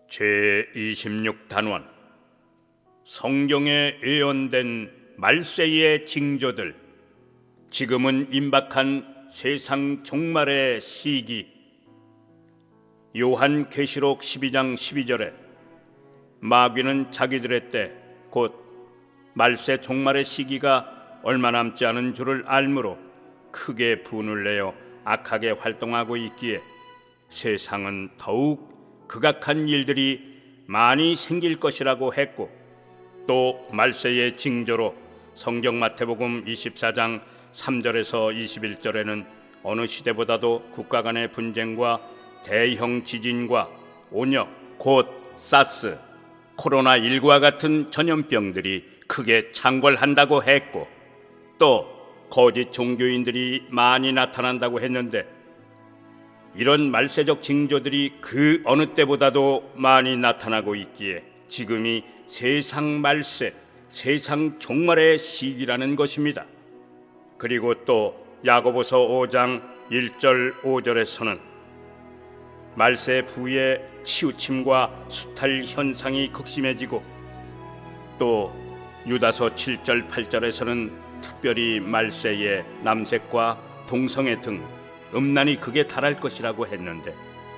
제26단원 성경에 예언된 말세의 징조들, 지금은 임박한 세상 종말의 시기. 요한계시록 12장 12절에 마귀는 자기들의 때, 곧 말세 종말의 시기가 얼마 남지 않은 줄을 알므로 크게 분을 내어 악하게 활동하고 있기에 세상은 더욱 극악한 일들이 많이 생길 것이라고 했고, 또 말세의 징조로 성경 마태복음 24장 3절에서 21절에는 어느 시대보다도 국가 간의 분쟁과 대형 지진과 온역, 곧 사스, 코로나19와 같은 전염병들이 크게 창궐한다고 했고, 또 거짓 종교인들이 많이 나타난다고 했는데, 이런 말세적 징조들이 그 어느 때보다도 많이 나타나고 있기에 지금이 세상 말세, 세상 종말의 시기라는 것입니다. 그리고 또 야고보서 5장 1절 5절에서는 말세 부의 치우침과 수탈 현상이 극심해지고, 또 유다서 7절 8절에서는 특별히 말세에 남색과 동성애 등 음란이 극에 달할 것이라고 했는데,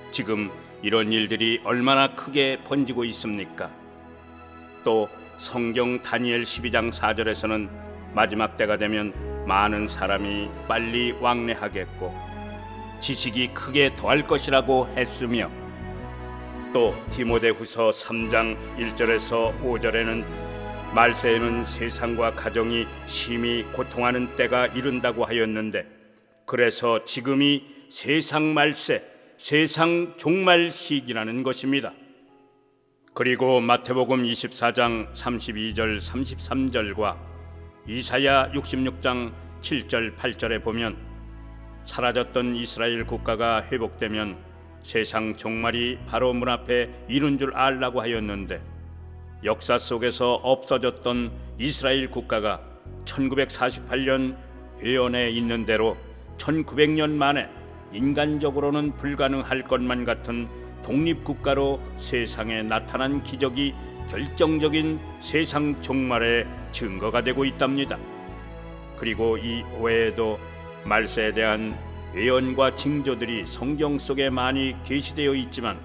지금 이런 일들이 얼마나 크게 번지고 있습니까? 또 성경 다니엘 12장 4절에서는 마지막 때가 되면 많은 사람이 빨리 왕래하겠고 지식이 크게 더할 것이라고 했으며, 또 디모데후서 3장 1절에서 5절에는 말세에는 세상과 가정이 심히 고통하는 때가 이른다고 하였는데, 그래서 지금이 세상 말세, 세상 종말 시기라는 것입니다. 그리고 마태복음 24장 32절 33절과 이사야 66장 7절 8절에 보면 사라졌던 이스라엘 국가가 회복되면 세상 종말이 바로 문 앞에 이른 줄 알라고 하였는데, 역사 속에서 없어졌던 이스라엘 국가가 1948년 예언에 있는 대로 1900년 만에 인간적으로는 불가능할 것만 같은 독립국가로 세상에 나타난 기적이 결정적인 세상 종말의 증거가 되고 있답니다. 그리고 이 외에도 말세에 대한 예언과 징조들이 성경 속에 많이 계시되어 있지만,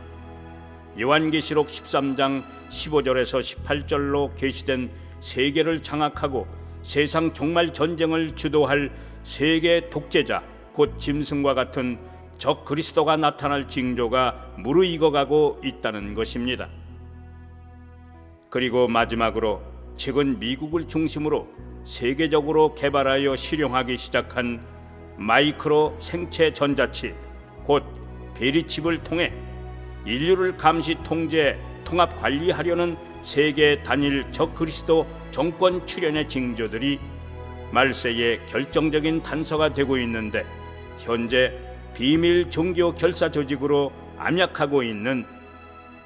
요한계시록 13장 15절에서 18절로 계시된 세계를 장악하고 세상 종말 전쟁을 주도할 세계 독재자, 곧 짐승과 같은 적 그리스도가 나타날 징조가 무르익어가고 있다는 것입니다. 그리고 마지막으로 최근 미국을 중심으로 세계적으로 개발하여 실용하기 시작한 마이크로 생체 전자칩, 곧 베리칩을 통해 인류를 감시 통제, 통합 관리하려는 세계 단일 적 그리스도 정권 출현의 징조들이 말세의 결정적인 단서가 되고 있는데, 현재 비밀 종교 결사 조직으로 암약하고 있는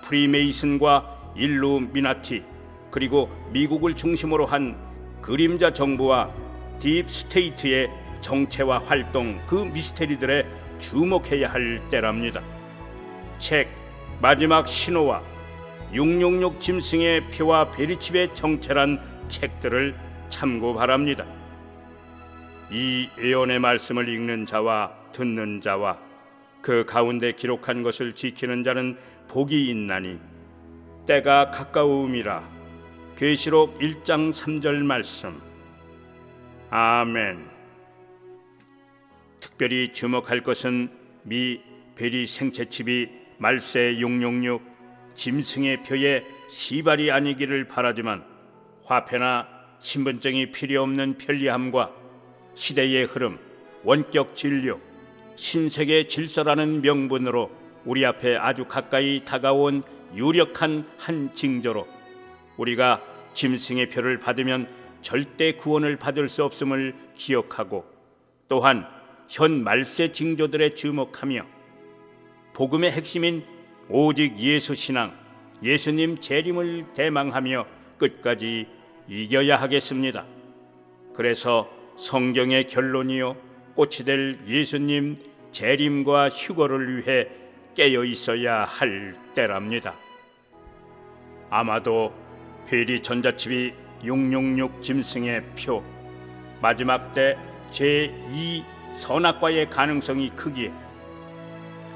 프리메이슨과 일루미나티, 그리고 미국을 중심으로 한 그림자 정부와 딥스테이트의 정체와 활동, 그 미스테리들에 주목해야 할 때랍니다. 책 마지막 신호와 666 짐승의 표와 베리칩의 정체란 책들을 참고 바랍니다. 이 예언의 말씀을 읽는 자와 듣는 자와 그 가운데 기록한 것을 지키는 자는 복이 있나니 때가 가까움이라. 계시록 1장 3절 말씀. 아멘. 특별히 주목할 것은 미 베리 생체칩이 말세 666 짐승의 표에 시발이 아니기를 바라지만, 화폐나 신분증이 필요 없는 편리함과 시대의 흐름, 원격 진료, 신세계 질서라는 명분으로 우리 앞에 아주 가까이 다가온 유력한 한 징조로, 우리가 짐승의 표를 받으면 절대 구원을 받을 수 없음을 기억하고, 또한 현 말세 징조들에 주목하며 복음의 핵심인 오직 예수 신앙, 예수님 재림을 대망하며 끝까지 이겨야 하겠습니다. 그래서 성경의 결론이요 꽃이 될 예수님 재림과 휴거를 위해 깨어 있어야 할 때랍니다. 아마도 베리 전자칩이 666 짐승의 표 마지막 때 제2 선악과의 가능성이 크기에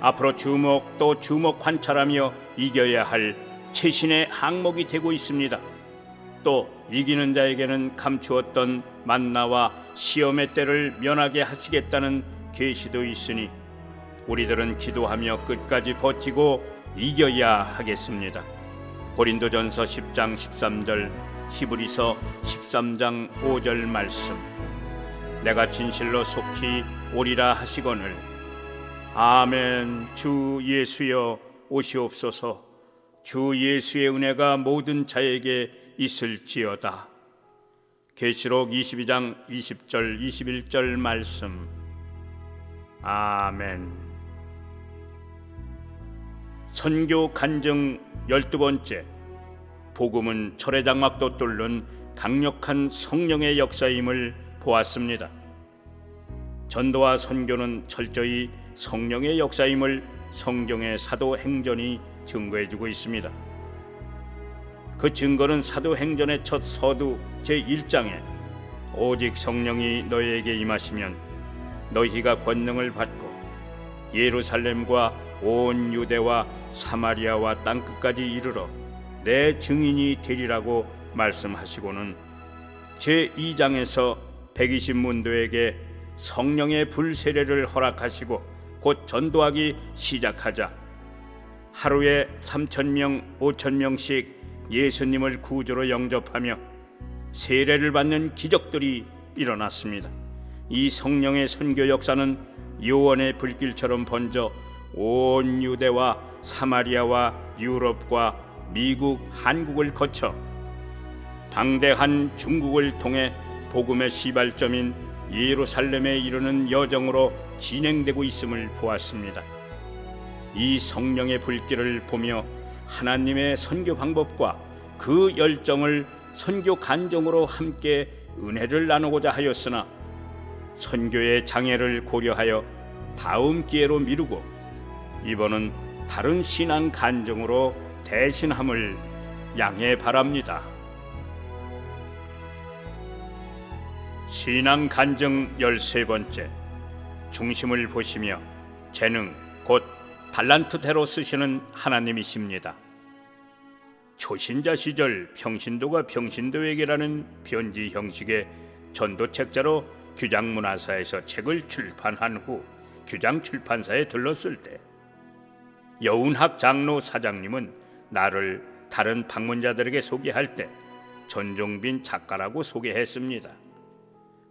앞으로 주목 또 주목 관찰하며 이겨야 할 최신의 항목이 되고 있습니다. 또 이기는 자에게는 감추었던 만나와 시험의 때를 면하게 하시겠다는 계시도 있으니 우리들은 기도하며 끝까지 버티고 이겨야 하겠습니다. 고린도전서 10장 13절, 히브리서 13장 5절 말씀. 내가 진실로 속히 오리라 하시거늘. 아멘. 주 예수여 오시옵소서. 주 예수의 은혜가 모든 자에게 있을지어다. 계시록 22장 20절 21절 말씀. 아멘. 선교 간증 12번째. 복음은 철의 장막도 뚫는 강력한 성령의 역사임을 보았습니다. 전도와 선교는 철저히 성령의 역사임을 성경의 사도행전이 증거해주고 있습니다. 그 증거는 사도행전의 첫 서두 제1장에 오직 성령이 너희에게 임하시면 너희가 권능을 받고 예루살렘과 온 유대와 사마리아와 땅끝까지 이르러 내 증인이 되리라고 말씀하시고는 제2장에서 120문도에게 성령의 불세례를 허락하시고 곧 전도하기 시작하자 하루에 3,000명, 5,000명씩 예수님을 구주로 영접하며 세례를 받는 기적들이 일어났습니다. 이 성령의 선교 역사는 요원의 불길처럼 번져 온 유대와 사마리아와 유럽과 미국, 한국을 거쳐 방대한 중국을 통해 복음의 시발점인 예루살렘에 이르는 여정으로 진행되고 있음을 보았습니다. 이 성령의 불길을 보며 하나님의 선교 방법과 그 열정을 선교 간증으로 함께 은혜를 나누고자 하였으나 선교의 장애를 고려하여 다음 기회로 미루고 이번은 다른 신앙 간증으로 대신함을 양해 바랍니다. 신앙 간증 13번째. 중심을 보시며 재능 곧 달란트대로 쓰시는 하나님이십니다. 초신자 시절 평신도가 평신도에게라는 편지 형식의 전도책자로 규장문화사에서 책을 출판한 후 규장출판사에 들렀을 때 여운학 장로 사장님은 나를 다른 방문자들에게 소개할 때 전종빈 작가라고 소개했습니다.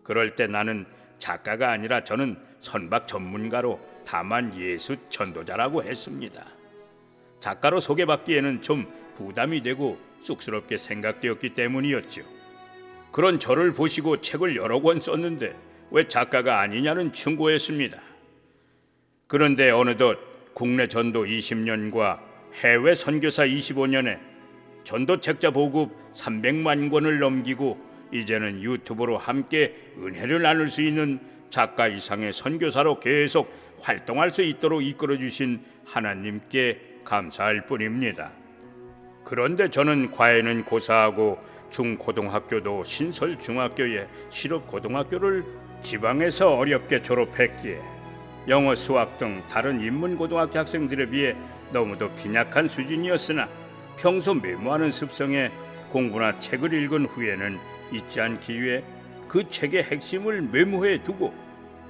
그럴 때 나는 작가가 아니라 저는 선박 전문가로 다만 예수 전도자라고 했습니다. 작가로 소개받기에는 좀 부담이 되고 쑥스럽게 생각되었기 때문이었죠. 그런 저를 보시고 책을 여러 권 썼는데 왜 작가가 아니냐는 충고였습니다. 그런데 어느덧 국내 전도 20년과 해외 선교사 25년에 전도책자 보급 300만 권을 넘기고 이제는 유튜브로 함께 은혜를 나눌 수 있는 작가 이상의 선교사로 계속 활동할 수 있도록 이끌어주신 하나님께 감사할 뿐입니다. 그런데 저는 과외는 고사하고 중고등학교도 신설중학교에 실업고등학교를 지방에서 어렵게 졸업했기에 영어, 수학 등 다른 인문고등학교 학생들에 비해 너무도 빈약한 수준이었으나 평소 메모하는 습성에 공부나 책을 읽은 후에는 잊지 않기 위해 그 책의 핵심을 메모해 두고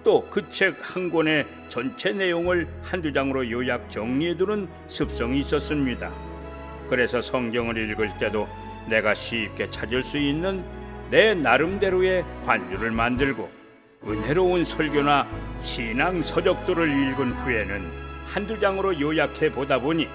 또 그 책 한 권의 전체 내용을 한두 장으로 요약 정리해 두는 습성이 있었습니다. 그래서 성경을 읽을 때도 내가 쉽게 찾을 수 있는 내 나름대로의 관유를 만들고 은혜로운 설교나 신앙 서적들을 읽은 후에는 한두 장으로 요약해 보다 보니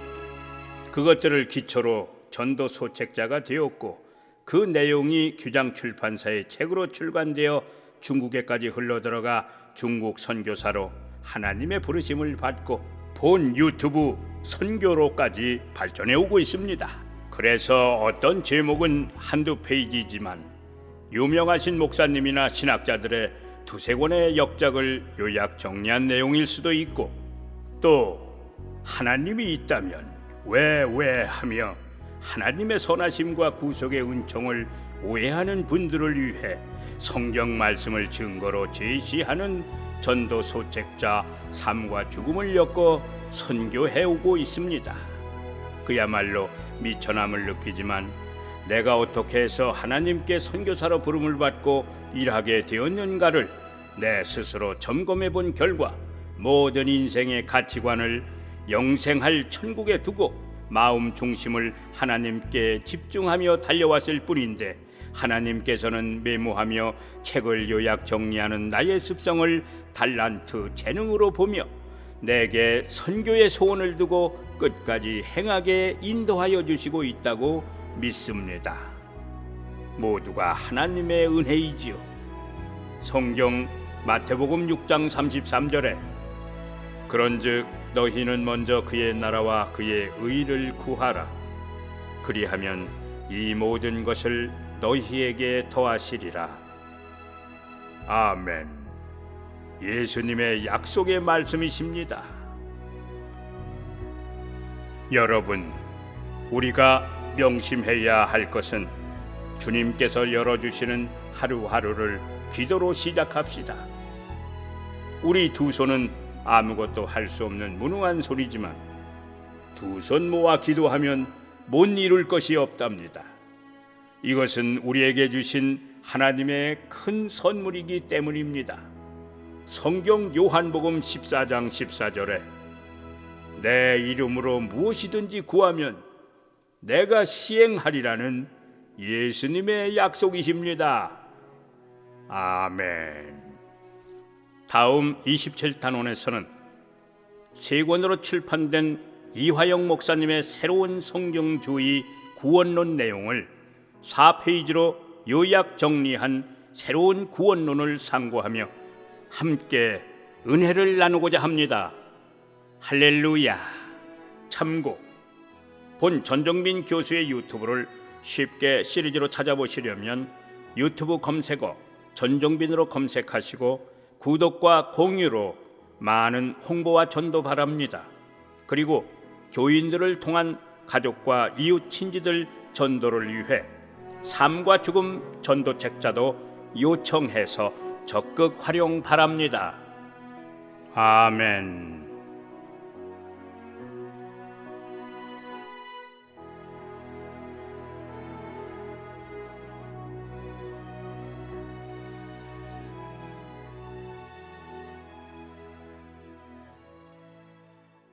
그것들을 기초로 전도 소책자가 되었고 그 내용이 규장출판사의 책으로 출간되어 중국에까지 흘러들어가 중국 선교사로 하나님의 부르심을 받고 본 유튜브 선교로까지 발전해 오고 있습니다. 그래서 어떤 제목은 한두 페이지지만 유명하신 목사님이나 신학자들의 두세 권의 역작을 요약 정리한 내용일 수도 있고 또 하나님이 있다면 왜 하며 하나님의 선하심과 구속의 은총을 오해하는 분들을 위해 성경 말씀을 증거로 제시하는 전도 소책자 삶과 죽음을 엮어 선교해 오고 있습니다. 그야말로 미천함을 느끼지만 내가 어떻게 해서 하나님께 선교사로 부름을 받고 일하게 되었는가를 내 스스로 점검해 본 결과 모든 인생의 가치관을 영생할 천국에 두고 마음 중심을 하나님께 집중하며 달려왔을 뿐인데 하나님께서는 메모하며 책을 요약 정리하는 나의 습성을 달란트, 재능으로 보며 내게 선교의 소원을 두고 끝까지 행하게 인도하여 주시고 있다고 믿습니다. 모두가 하나님의 은혜이지요. 성경 마태복음 6장 33절에 그런즉 너희는 먼저 그의 나라와 그의 의를 구하라. 그리하면 이 모든 것을 너희에게 더하시리라. 아멘. 예수님의 약속의 말씀이십니다. 여러분, 우리가 명심해야 할 것은 주님께서 열어주시는 하루하루를 기도로 시작합시다. 우리 두 손은 아무것도 할 수 없는 무능한 소리지만 두 손 모아 기도하면 못 이룰 것이 없답니다. 이것은 우리에게 주신 하나님의 큰 선물이기 때문입니다. 성경 요한복음 14장 14절에 내 이름으로 무엇이든지 구하면 내가 시행하리라는 예수님의 약속이십니다. 아멘. 다음 27단원에서는 세 권으로 출판된 이화영 목사님의 새로운 성경주의 구원론 내용을 4페이지로 요약 정리한 새로운 구원론을 상고하며 함께 은혜를 나누고자 합니다. 할렐루야. 참고, 본 전정민 교수의 유튜브를 쉽게 시리즈로 찾아보시려면 유튜브 검색어 전정빈으로 검색하시고 구독과 공유로 많은 홍보와 전도 바랍니다. 그리고 교인들을 통한 가족과 이웃 친지들 전도를 위해 삶과 죽음 전도책자도 요청해서 적극 활용 바랍니다. 아멘.